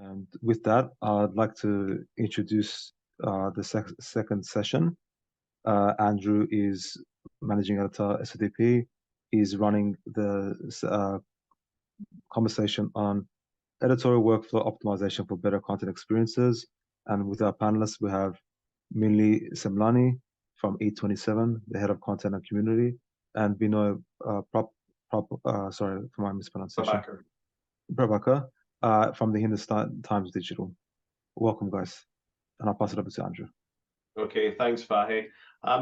And with that, I'd like to introduce the second session. Andrew is managing editor SODP. He's running the conversation on editorial workflow optimization for better content experiences. And with our panelists, we have Mili Semlani from 827, the head of content and community, and Binoy sorry for my mispronunciation. Prabhakar from the Hindustan Times Digital. Welcome, guys. And I'll pass it over to Andrew. Okay, thanks, Vahe.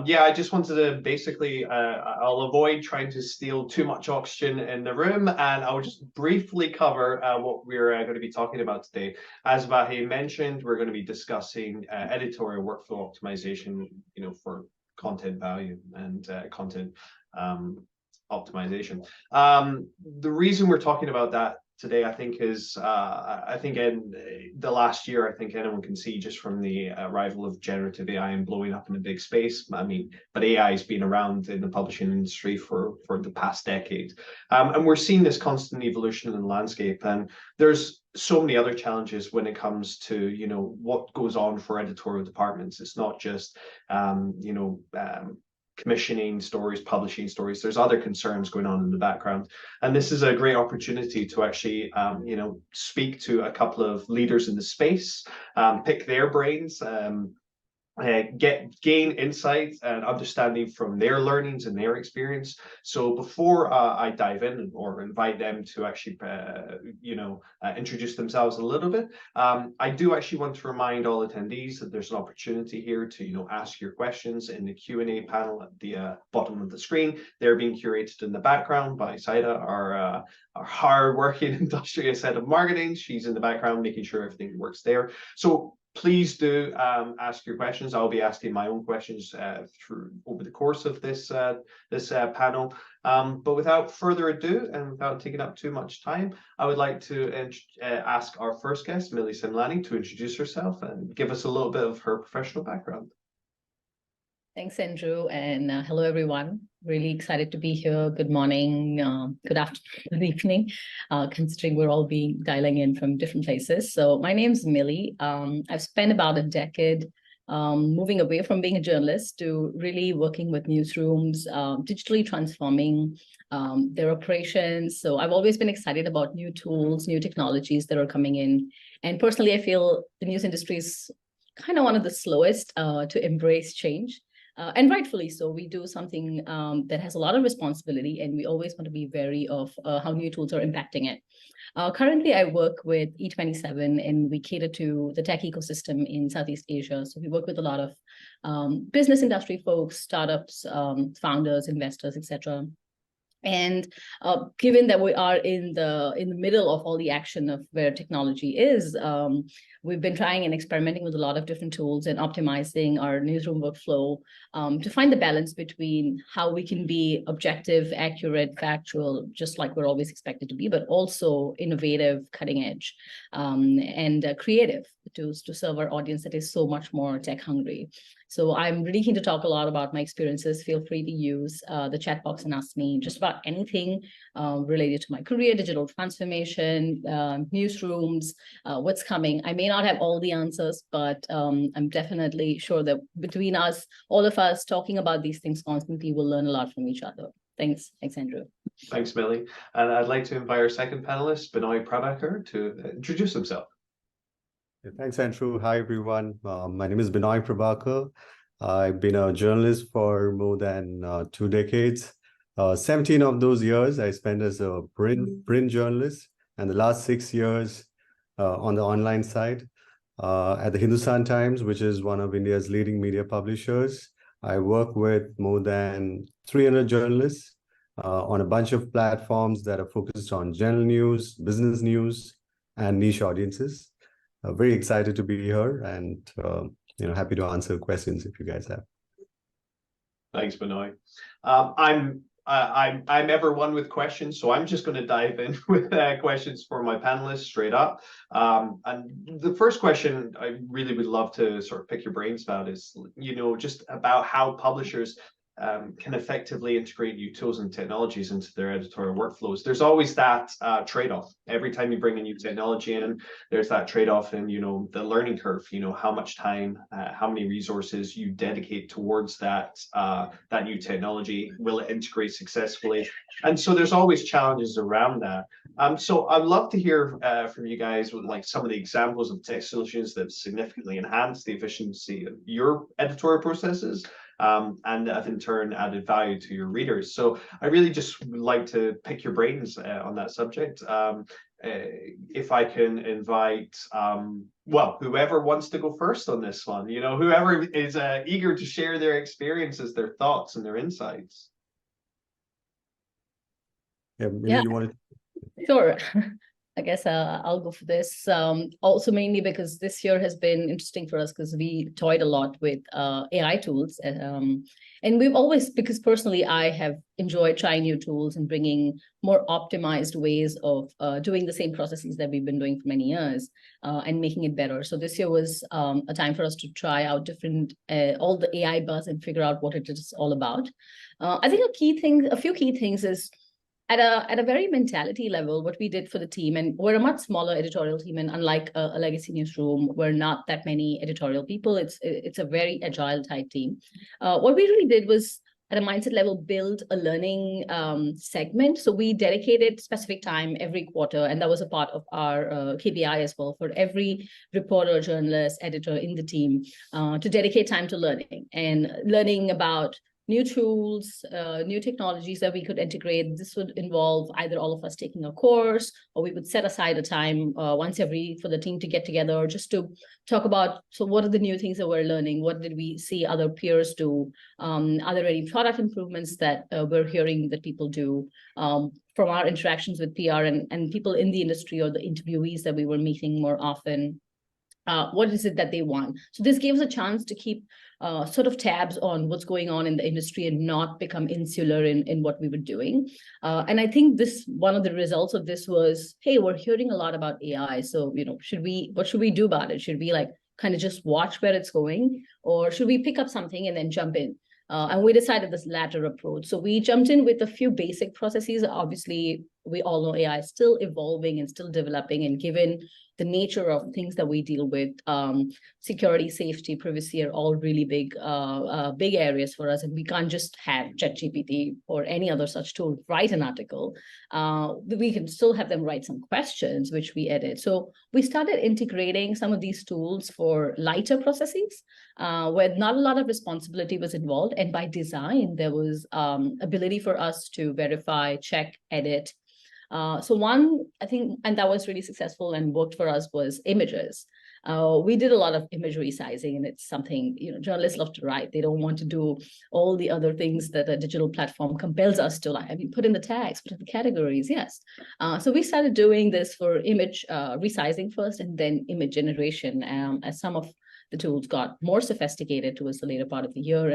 Yeah, I just wanted to basically, I'll avoid trying to steal too much oxygen in the room, and I'll just briefly cover what we're going to be talking about today. As Vahe mentioned, we're going to be discussing editorial workflow optimization, for content value and content optimization. The reason we're talking about that today, I think, is I think in the last year, I think anyone can see just from the arrival of generative AI and blowing up in a big space. I mean, but AI has been around in the publishing industry for the past decade, and we're seeing this constant evolution in the landscape. And there's so many other challenges when it comes to what goes on for editorial departments. It's not just commissioning stories, publishing stories. There's other concerns going on in the background. And this is a great opportunity to actually, speak to a couple of leaders in the space, pick their brains, gain insight and understanding from their learnings and their experience. So before I dive in or invite them to actually, introduce themselves a little bit, I do actually want to remind all attendees that there's an opportunity here to, ask your questions in the Q&A panel at the bottom of the screen. They're being curated in the background by Saida, our hard-working industrious head of marketing. She's in the background making sure everything works there. So please do ask your questions. I'll be asking my own questions over the course of this panel. But without further ado, and without taking up too much time, I would like to ask our first guest, Mili Semlani, to introduce herself and give us a little bit of her professional background. Thanks, Andrew, and hello, everyone. Really excited to be here. Good morning, good afternoon, good evening, considering we're all dialing in from different places. So my name's Mili. I've spent about a decade moving away from being a journalist to really working with newsrooms, digitally transforming their operations. So I've always been excited about new tools, new technologies that are coming in. And personally, I feel the news industry is kind of one of the slowest to embrace change. And rightfully so. We do something that has a lot of responsibility, and we always want to be wary of how new tools are impacting it. Currently, I work with E27, and we cater to the tech ecosystem in Southeast Asia. So we work with a lot of business industry folks, startups, founders, investors, etc. And given that we are in the middle of all the action of where technology is, we've been trying and experimenting with a lot of different tools and optimizing our newsroom workflow to find the balance between how we can be objective, accurate, factual, just like we're always expected to be, but also innovative, cutting edge, and creative to serve our audience that is so much more tech hungry. So I'm really keen to talk a lot about my experiences. Feel free to use the chat box and ask me just about anything related to my career, digital transformation, newsrooms, what's coming. I may not have all the answers, but I'm definitely sure that between us, all of us talking about these things constantly, we'll learn a lot from each other. Thanks, Andrew. Thanks, Mili. And I'd like to invite our second panelist, Binoy Prabhakar, to introduce himself. Thanks, Andrew. Hi, everyone. My name is Binoy Prabhakar. I've been a journalist for more than 2 decades. 17 of those years I spent as a print journalist, and the last 6 years on the online side at the Hindustan Times, which is one of India's leading media publishers. I work with more than 300 journalists on a bunch of platforms that are focused on general news, business news, and niche audiences. Very excited to be here, and happy to answer questions if you guys have. Thanks, Binoy. I'm ever one with questions, so I'm just going to dive in with questions for my panelists straight up. And the first question I really would love to sort of pick your brains about is, just about how publishers can effectively integrate new tools and technologies into their editorial workflows. There's always that trade-off. Every time you bring a new technology in, there's that trade-off in, you know, the learning curve, you know, how much time, how many resources you dedicate towards that new technology. Will it integrate successfully? And so there's always challenges around that. So I'd love to hear from you guys with like some of the examples of tech solutions that significantly enhance the efficiency of your editorial processes, and have in turn added value to your readers. So I really just would like to pick your brains on that subject. If I can invite, well, whoever wants to go first on this one, you know, whoever is eager to share their experiences, their thoughts, and their insights. Yeah, Mili, Yeah. you wanted to... Sure. I guess I'll go for this. Also, mainly because this year has been interesting for us because we toyed a lot with AI tools. And we've always, because personally, I have enjoyed trying new tools and bringing more optimized ways of doing the same processes that we've been doing for many years and making it better. So this year was a time for us to try out different, all the AI buzz and figure out what it is all about. I think a few key things is, at a very mentality level, what we did for the team, and we're a much smaller editorial team, and unlike a legacy newsroom, we're not that many editorial people. It's a very agile type team. What we really did was, at a mindset level, build a learning segment. So we dedicated specific time every quarter, and that was a part of our KPI as well, for every reporter, journalist, editor in the team to dedicate time to learning and learning about new tools, new technologies that we could integrate. This would involve either all of us taking a course, or we would set aside a time once every for the team to get together just to talk about, so what are the new things that we're learning? What did we see other peers do? Are there any product improvements that we're hearing that people do from our interactions with PR and people in the industry, or the interviewees that we were meeting more often? What is it that they want? So this gives a chance to keep sort of tabs on what's going on in the industry and not become insular in what we were doing. And I think one of the results of this was, hey, we're hearing a lot about AI. So, you know, what should we do about it? Should we like kind of just watch where it's going, or should we pick up something and then jump in? And we decided this latter approach. So we jumped in with a few basic processes. Obviously, we all know AI is still evolving and still developing, and given the nature of things that we deal with, security, safety, privacy are all really big areas for us. And we can't just have ChatGPT or any other such tool write an article. We can still have them write some questions, which we edit. So we started integrating some of these tools for lighter processes, where not a lot of responsibility was involved. And by design, there was ability for us to verify, check, edit. So one, I think, and that was really successful and worked for us, was images. We did a lot of image resizing, and it's something, you know, journalists love to write. They don't want to do all the other things that a digital platform compels us to, like, I mean, put in the tags, put in the categories, yes. So we started doing this for image resizing first, and then image generation, as some of the tools got more sophisticated towards the later part of the year.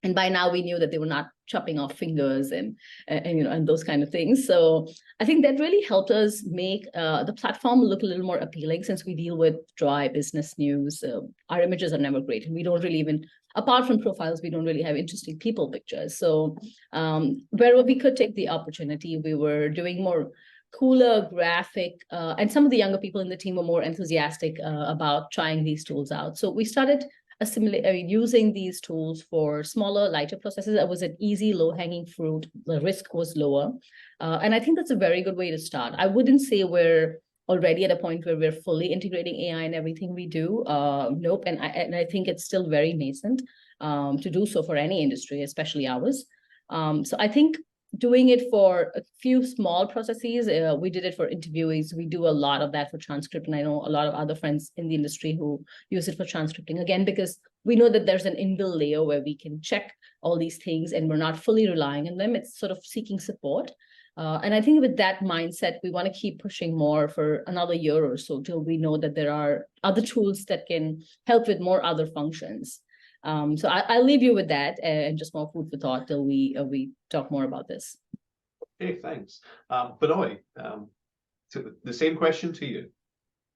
And by now we knew that they were not chopping off fingers and you know, and those kind of things. So I think that really helped us make the platform look a little more appealing, since we deal with dry business news. Our images are never great, and we don't really even, apart from profiles, we don't really have interesting people pictures. So where we could take the opportunity, we were doing more cooler graphic, and some of the younger people in the team were more enthusiastic about trying these tools out. So we started using these tools for smaller, lighter processes. That was an easy, low-hanging fruit. The risk was lower. And I think that's a very good way to start. I wouldn't say we're already at a point where we're fully integrating AI in everything we do. Nope. And I think it's still very nascent to do so for any industry, especially ours. So I think doing it for a few small processes, we did it for interviewees. We do a lot of that for transcript, and I know a lot of other friends in the industry who use it for transcripting, again, because we know that there's an inbuilt layer where we can check all these things and we're not fully relying on them. It's sort of seeking support. And I think with that mindset, we want to keep pushing more for another year or so till we know that there are other tools that can help with more other functions. So I'll leave you with that, and just more food for thought till we talk more about this. Okay, thanks. Binoy, the same question to you.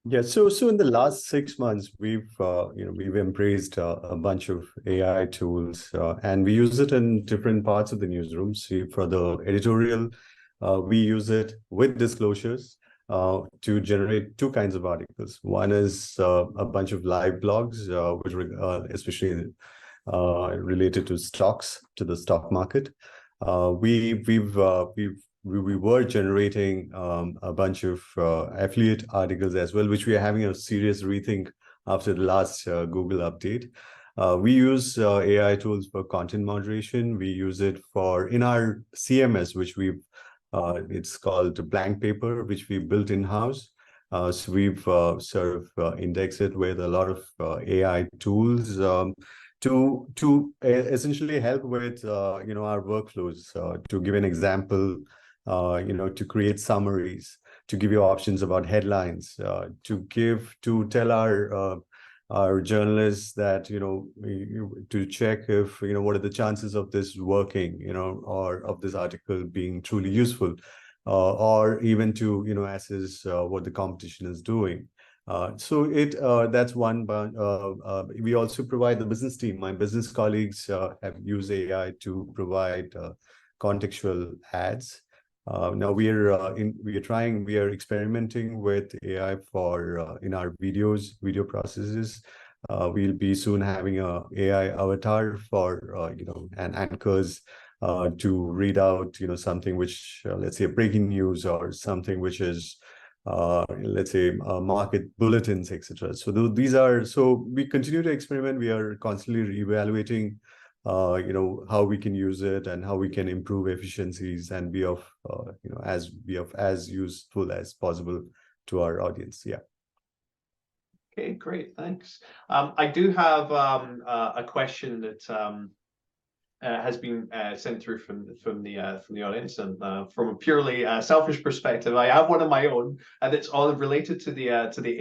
Yeah, so in the last 6 months, we've embraced a bunch of AI tools, and we use it in different parts of the newsroom. See, for the editorial, we use it with disclosures to generate two kinds of articles. One is a bunch of live blogs, which especially related to stocks, to the stock market. We were generating a bunch of affiliate articles as well, which we are having a serious rethink after the last Google update. We use AI tools for content moderation. We use it in our CMS, which it's called Blank Paper, which we built in-house. So we've sort of indexed it with a lot of AI tools to essentially help with our workflows. To give an example, to create summaries, to give you options about headlines, to tell our journalists that to check if what are the chances of this working, or of this article being truly useful, or even to assess what the competition is doing. So that's one. But we also provide the business team. My business colleagues have used AI to provide contextual ads. Now we are experimenting with AI for in our video processes. We'll be soon having a AI avatar for and anchors to read out something which let's say breaking news, or something which is let's say market bulletins, etc. So we continue to experiment. We are constantly evaluating how we can use it and how we can improve efficiencies and be of as useful as possible to our audience. Yeah. Okay, great, thanks. I do have a question that has been sent through from the audience, and from a purely selfish perspective, I have one of my own, and it's all related to the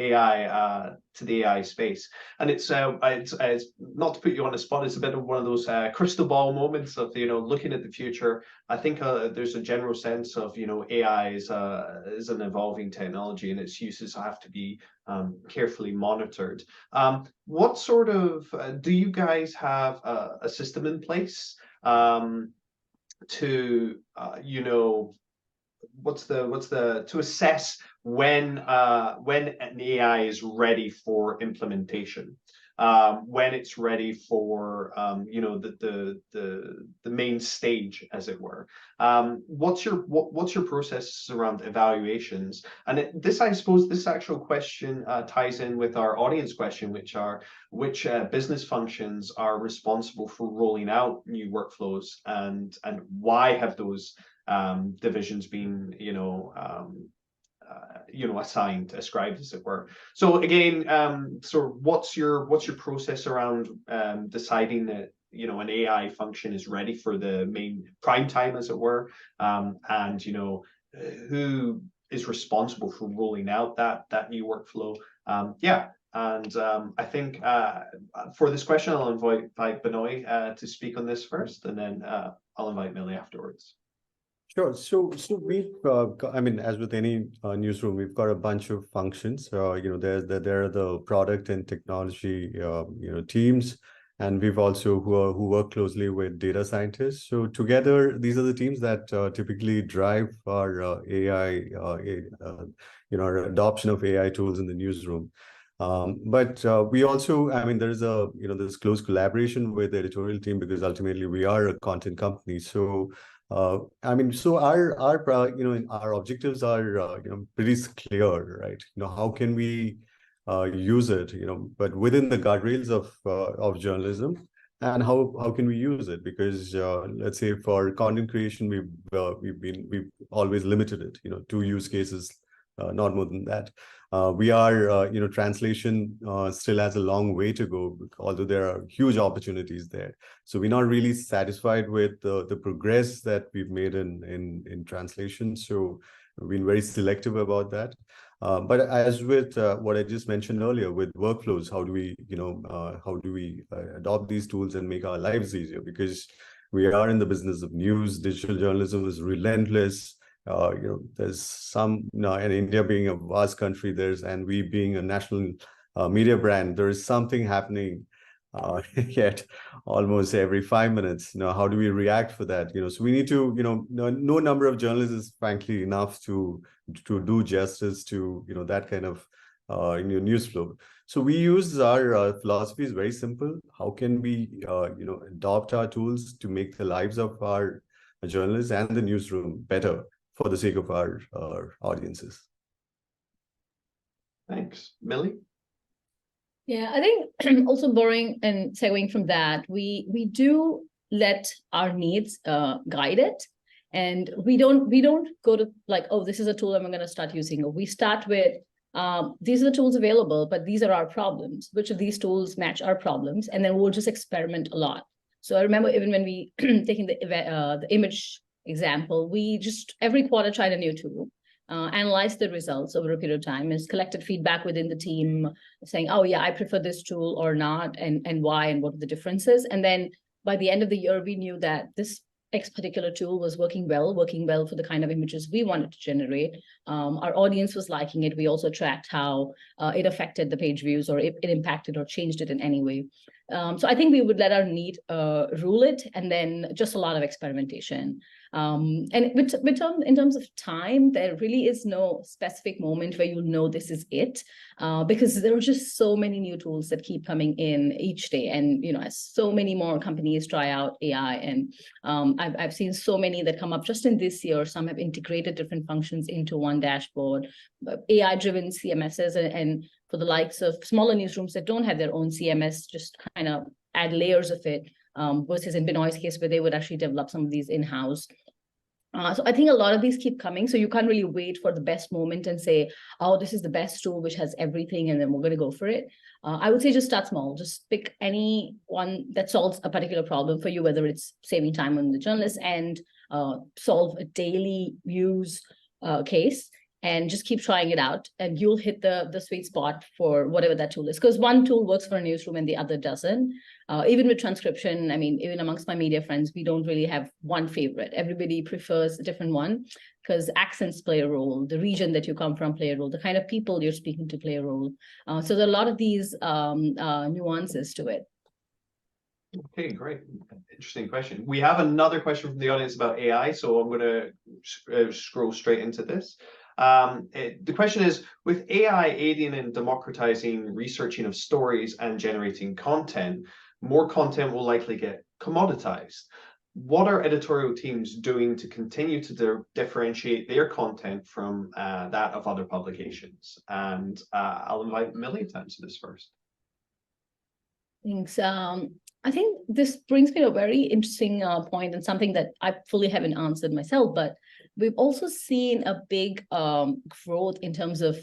AI space. And it's not to put you on the spot, it's a bit of one of those crystal ball moments of looking at the future. I think there's a general sense of AI is an evolving technology, and its uses have to be carefully monitored. What sort of do you guys have a system in place to to assess when an AI is ready for implementation, when it's ready for the main stage, as it were? What's your process around evaluations? And I suppose this actual question ties in with our audience question, which are which business functions are responsible for rolling out new workflows, and why have those divisions been ascribed, as it were? So again, what's your process around deciding that an AI function is ready for the main prime time, as it were, and who is responsible for rolling out that new workflow? I think for this question, I'll invite Binoy to speak on this first, and then I'll invite Mili afterwards. Sure. So we've, I mean, as with any newsroom, we've got a bunch of functions. There are the product and technology, teams, and we've also who work closely with data scientists. So together, these are the teams that typically drive our AI, our adoption of AI tools in the newsroom. But we also, I mean, there's this close collaboration with the editorial team, because ultimately we are a content company. So our objectives are pretty clear, right? How can we use it, but within the guardrails of journalism, and how can we use it? Because let's say for content creation, we've always limited it, 2 use cases, not more than that. Translation still has a long way to go, although there are huge opportunities there. So we're not really satisfied with the progress that we've made in translation. So we've been very selective about that. But as with what I just mentioned earlier, with workflows, how do we adopt these tools and make our lives easier? Because we are in the business of news. Digital journalism is relentless. there's some, and India being a vast country, and we being a national media brand, there is something happening yet almost every 5 minutes. How do we react for that? So we need to, no number of journalists is frankly enough to do justice to, that kind of news flow. So we use our philosophy is very simple. How can we, adopt our tools to make the lives of our journalists and the newsroom better for the sake of our audiences? Thanks. Mili? Yeah, I think also borrowing and segueing from that, we do let our needs guide it. And we don't go to like, oh, this is a tool I'm going to start using. Or we start with, these are the tools available, but these are our problems. Which of these tools match our problems? And then we'll just experiment a lot. So I remember even when we taking the image example, we just every quarter tried a new tool, analyzed the results over a period of time, and collected feedback within the team saying, oh yeah, I prefer this tool or not, and why, and what are the differences. And then by the end of the year, we knew that this X particular tool was working well for the kind of images we wanted to generate. Our audience was liking it. We also tracked how it affected the page views, or it impacted or changed it in any way. So I think we would let our need rule it, and then just a lot of experimentation. And in terms of time, there really is no specific moment where you'll know this is it, because there are just so many new tools that keep coming in each day. And, as so many more companies try out AI, and I've seen so many that come up just in this year. Some have integrated different functions into one dashboard, AI-driven CMSs, and for the likes of smaller newsrooms that don't have their own CMS, just kind of add layers of it, versus in Binoy's case, where they would actually develop some of these in-house. So I think a lot of these keep coming. So you can't really wait for the best moment and say, oh, this is the best tool which has everything, and then we're going to go for it. I would say just start small. Just pick any one that solves a particular problem for you, whether it's saving time on the journalist and solve a daily use case. And just keep trying it out, and you'll hit the sweet spot for whatever that tool is. Because one tool works for a newsroom and the other doesn't. Even with transcription, I mean, even amongst my media friends, we don't really have one favorite. Everybody prefers a different one, because accents play a role, the region that you come from play a role, the kind of people you're speaking to play a role. So there are a lot of these nuances to it. Okay, great. Interesting question. We have another question from the audience about AI, so I'm going to scroll straight into this. The question is, with AI aiding in democratizing researching of stories and generating content, more content will likely get commoditized. What are editorial teams doing to continue to differentiate their content from that of other publications? And I'll invite Mili to answer this first. Thanks. I think this brings me to a very interesting point, and something that I fully haven't answered myself, but we've also seen a big growth in terms of,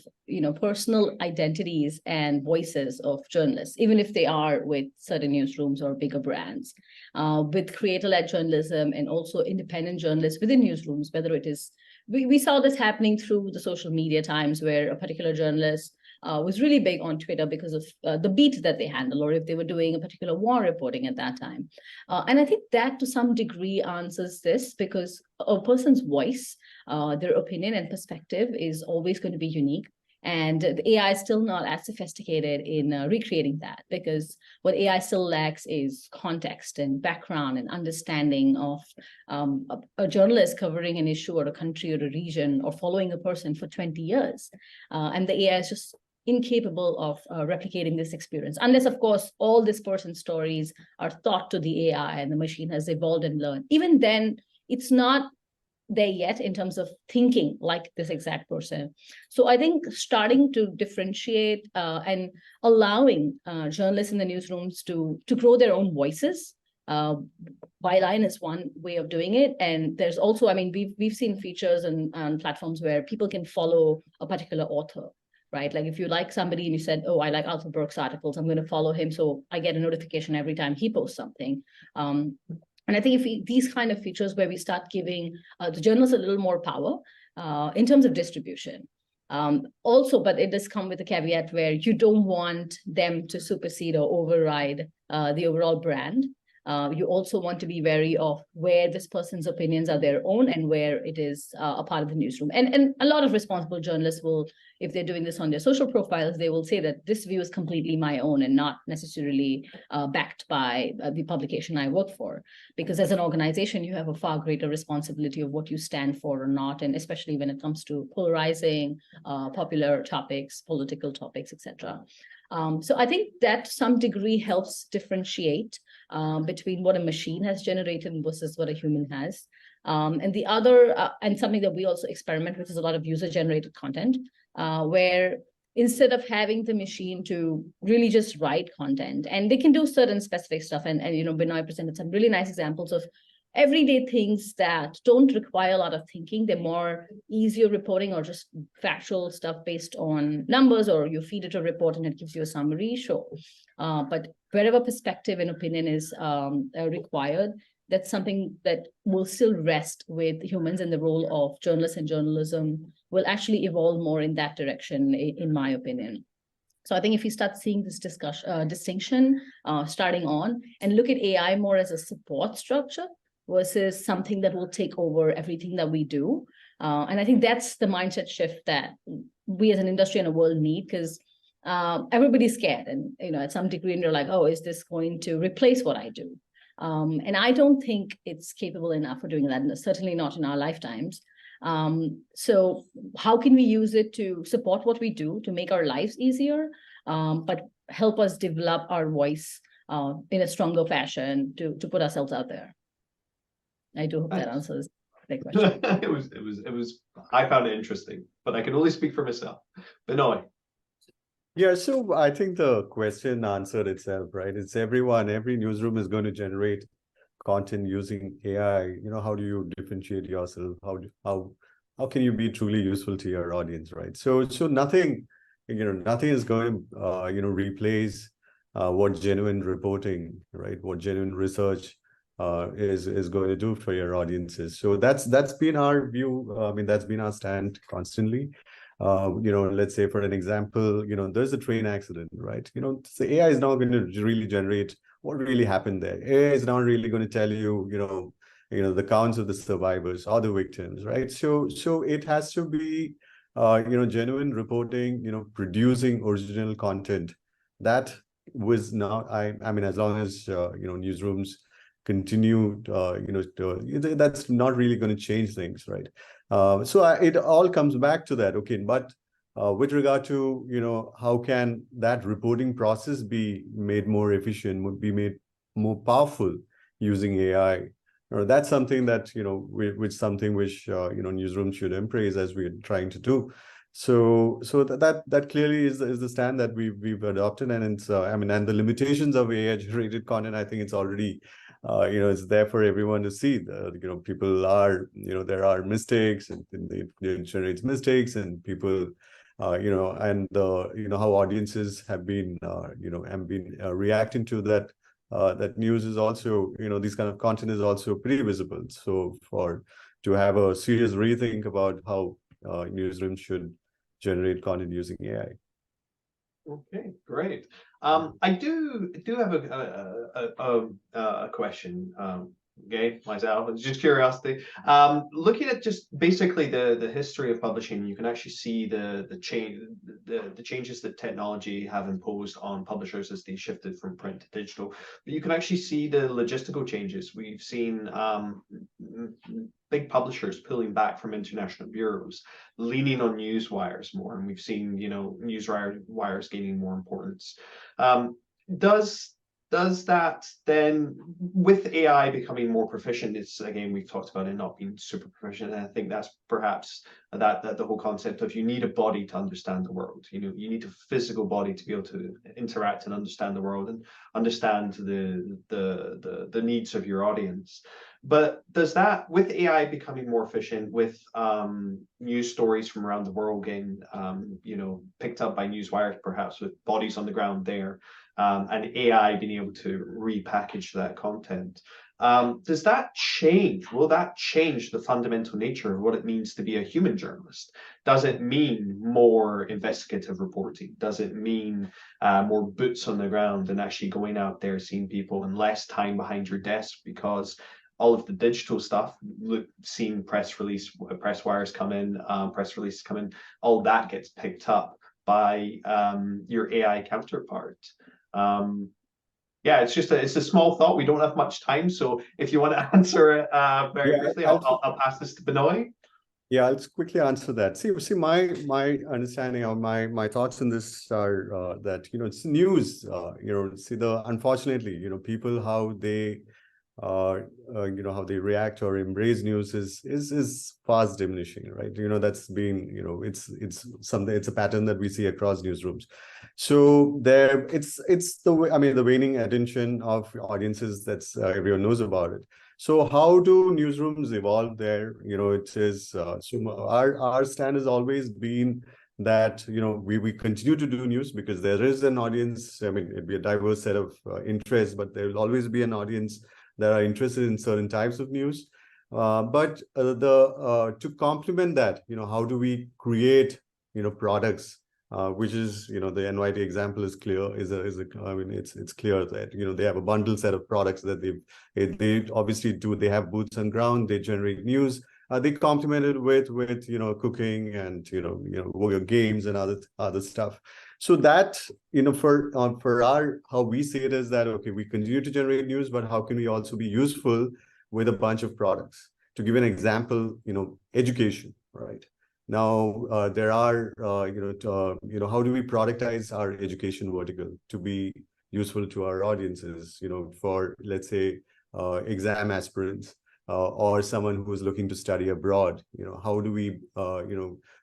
personal identities and voices of journalists, even if they are with certain newsrooms or bigger brands, with creator-led journalism and also independent journalists within newsrooms, whether it is, we saw this happening through the social media times, where a particular journalist was really big on Twitter because of the beat that they handle, or if they were doing a particular war reporting at that time. And I think that to some degree answers this, because a person's voice, their opinion and perspective is always going to be unique. And the AI is still not as sophisticated in recreating that, because what AI still lacks is context and background and understanding of a journalist covering an issue or a country or a region, or following a person for 20 years. And the AI is just incapable of replicating this experience, unless, of course, all this person's stories are taught to the AI and the machine has evolved and learned. Even then, it's not there yet in terms of thinking like this exact person. So I think starting to differentiate and allowing journalists in the newsrooms to grow their own voices, byline is one way of doing it. And there's also, I mean, we've seen features and platforms where people can follow a particular author, right? Like if you like somebody and you said, oh, I like Arthur Burke's articles, I'm going to follow him, so I get a notification every time he posts something. And I think if these kind of features where we start giving the journalists a little more power in terms of distribution. Also, but it does come with a caveat where you don't want them to supersede or override the overall brand. You also want to be wary of where this person's opinions are their own and where it is a part of the newsroom. And a lot of responsible journalists will, if they're doing this on their social profiles, they will say that this view is completely my own and not necessarily backed by the publication I work for. Because as an organization, you have a far greater responsibility of what you stand for or not, and especially when it comes to polarizing popular topics, political topics, etc. So I think that to some degree helps differentiate between what a machine has generated versus what a human has. And the other, and something that we also experiment with, is a lot of user-generated content, where instead of having the machine to really just write content, and they can do certain specific stuff, and Binoy presented some really nice examples of everyday things that don't require a lot of thinking. They're more easier reporting or just factual stuff based on numbers, or you feed it a report and it gives you a summary, sure. But wherever perspective and opinion is required, that's something that will still rest with humans, and the role of journalists and journalism will actually evolve more in that direction, in my opinion. So I think if you start seeing this distinction starting on, and look at AI more as a support structure versus something that will take over everything that we do. And I think that's the mindset shift that we as an industry and a world need, because everybody's scared. And, at some degree, and you're like, oh, is this going to replace what I do? And I don't think it's capable enough for doing that, and certainly not in our lifetimes. So how can we use it to support what we do, to make our lives easier, but help us develop our voice in a stronger fashion to put ourselves out there? I do hope that answers the question. It was. I found it interesting, but I can only speak for myself. Binoy. Yeah, so I think the question answered itself, right? It's every newsroom is going to generate content using AI. How do you differentiate yourself? How can you be truly useful to your audience, right? So nothing, nothing is going to replace what genuine reporting, right? What genuine research is going to do for your audiences. So that's been our view. I mean, that's been our stand constantly. Let's say for an example, there's a train accident, right? So AI is not going to really generate what really happened there. AI is not really going to tell you, the counts of the survivors or the victims, right? So it has to be, genuine reporting, producing original content. That was not, I mean, as long as, newsrooms continue, that's not really going to change things, right? So it all comes back to that. Okay, but with regard to, how can that reporting process be made more efficient, would be made more powerful using AI? That's something that, which newsrooms should embrace, as we're trying to do. So that clearly is the stand that we've adopted, and it's I mean, and the limitations of AI generated content, I think it's already it's there for everyone to see. People are, there are mistakes, and it generates mistakes, and people, and how audiences have been, reacting to that. That news is also, this kind of content is also pretty visible. So to have a serious rethink about how newsrooms should generate content using AI. Okay, great. I do have a question. Okay, myself, it's just curiosity. Looking at just basically the history of publishing, you can actually see the changes that technology have imposed on publishers as they shifted from print to digital. But you can actually see the logistical changes. We've seen big publishers pulling back from international bureaus, leaning on news wires more, and we've seen news wires gaining more importance. Does that then, with AI becoming more proficient, it's, again, we've talked about it not being super proficient, and I think that's perhaps that the whole concept of you need a body to understand the world. You need a physical body to be able to interact and understand the world and understand the needs of your audience. But does that, with AI becoming more efficient, with news stories from around the world getting picked up by news wires, perhaps with bodies on the ground there, and AI being able to repackage that content, Does that change? Will that change the fundamental nature of what it means to be a human journalist? Does it mean more investigative reporting? Does it mean more boots on the ground and actually going out there, seeing people, and less time behind your desk? Because all of the digital stuff, seeing press wires come in, press releases come in, all that gets picked up by your AI counterpart. Yeah, it's a small thought. We don't have much time, so if you want to answer it very briefly, I'll pass this to Binoy. Yeah, I'll just quickly answer that. See, my understanding or my thoughts on this are that it's news. Unfortunately, people how they how they react or embrace news is fast diminishing, right? That's been it's a pattern that we see across newsrooms. So it's the way, the waning attention of audiences, that's everyone knows about it. So how do newsrooms evolve there? It is so our stand has always been that we continue to do news because there is an audience. It'd be a diverse set of interests, but there will always be an audience that are interested in certain types of news. But to complement that, how do we create products, which is the NYT example is clear. It's clear that they have a bundle set of products that they obviously do. They have boots on ground. They generate news. They complement it with cooking and games and other stuff. So that for our, how we see it is that, okay, we continue to generate news, but how can we also be useful with a bunch of products? To give an example, education, right? Now there are how do we productize our education vertical to be useful to our audiences? For, let's say, exam aspirants or someone who is looking to study abroad. How do we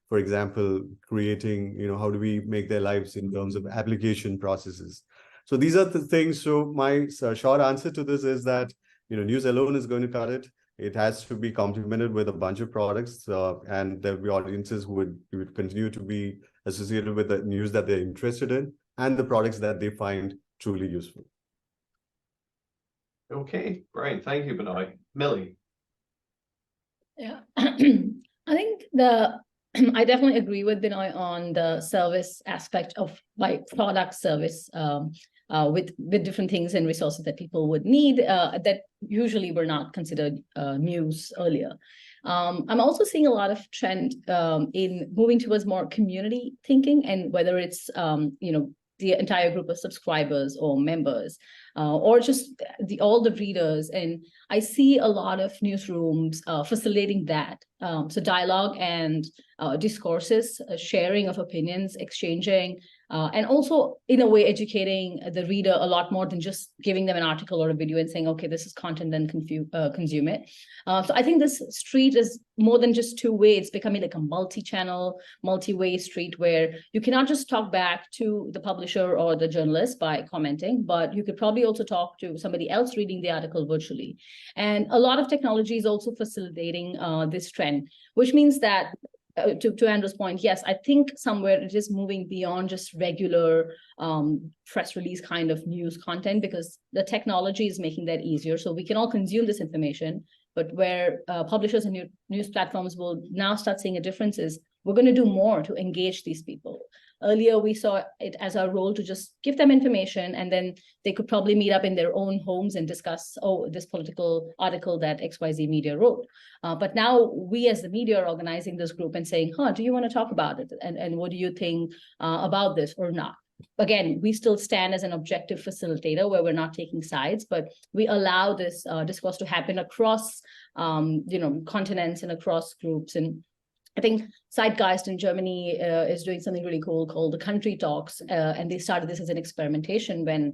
for example, creating, how do we make their lives in terms of application processes? So these are the things. So my short answer to this is that, news alone is going to cut it. It has to be complemented with a bunch of products, and there'll be audiences who would continue to be associated with the news that they're interested in and the products that they find truly useful. Okay, great. Thank you, Binoy. Mili. Yeah, I think I definitely agree with Binoy on the service aspect of product service with different things and resources that people would need that usually were not considered news earlier. I'm also seeing a lot of trend in moving towards more community thinking, and whether it's the entire group of subscribers or members, or just all the readers. And I see a lot of newsrooms facilitating that. So dialogue and discourses, sharing of opinions, exchanging, and also in a way educating the reader a lot more than just giving them an article or a video and saying, okay, this is content, then consume it. So I think this street is more than just two-way. It's becoming like a multi-channel, multi-way street where you cannot just talk back to the publisher or the journalist by commenting, but you could probably also talk to somebody else reading the article virtually. And a lot of technology is also facilitating this trend, which means that to Andrew's point, yes, I think somewhere it is moving beyond just regular press release kind of news content, because the technology is making that easier. So we can all consume this information, but where publishers and news platforms will now start seeing a difference is we're going to do more to engage these people. Earlier, we saw it as our role to just give them information, and then they could probably meet up in their own homes and discuss, oh, this political article that XYZ media wrote. But now we as the media are organizing this group and saying, do you want to talk about it? And what do you think about this or not? Again, we still stand as an objective facilitator where we're not taking sides, but we allow this discourse to happen across continents and across groups. And I think Zeitgeist in Germany is doing something really cool called the Country Talks, and they started this as an experimentation when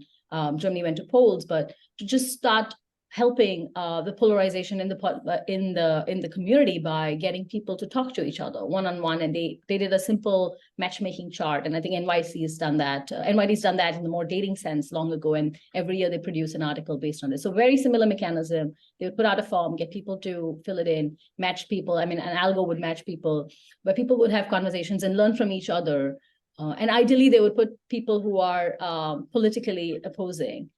Germany went to polls, but to just start helping the polarization in the community by getting people to talk to each other one-on-one. And they did a simple matchmaking chart, and I think NYT's done that. NYT's done that in the more dating sense long ago, and every year they produce an article based on this. So very similar mechanism. They would put out a form, get people to fill it in, match people. I mean, an algo would match people, where people would have conversations and learn from each other. And ideally, they would put people who are politically opposing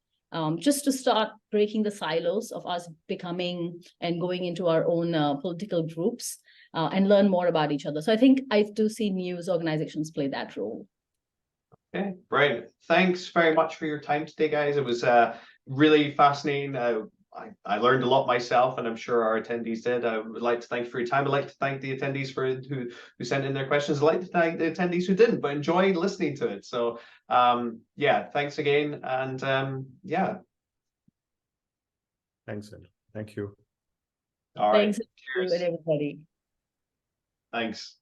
just to start breaking the silos of us becoming and going into our own political groups and learn more about each other. So I think I do see news organizations play that role. Okay, brilliant. Thanks very much for your time today, guys. It was really fascinating. I learned a lot myself, and I'm sure our attendees did. I would like to thank you for your time. I'd like to thank the attendees who sent in their questions. I'd like to thank the attendees who didn't, but enjoyed listening to it. So yeah, thanks again. And yeah. Thanks, Andrew. Thank you. All right. Thanks, everybody. Thanks.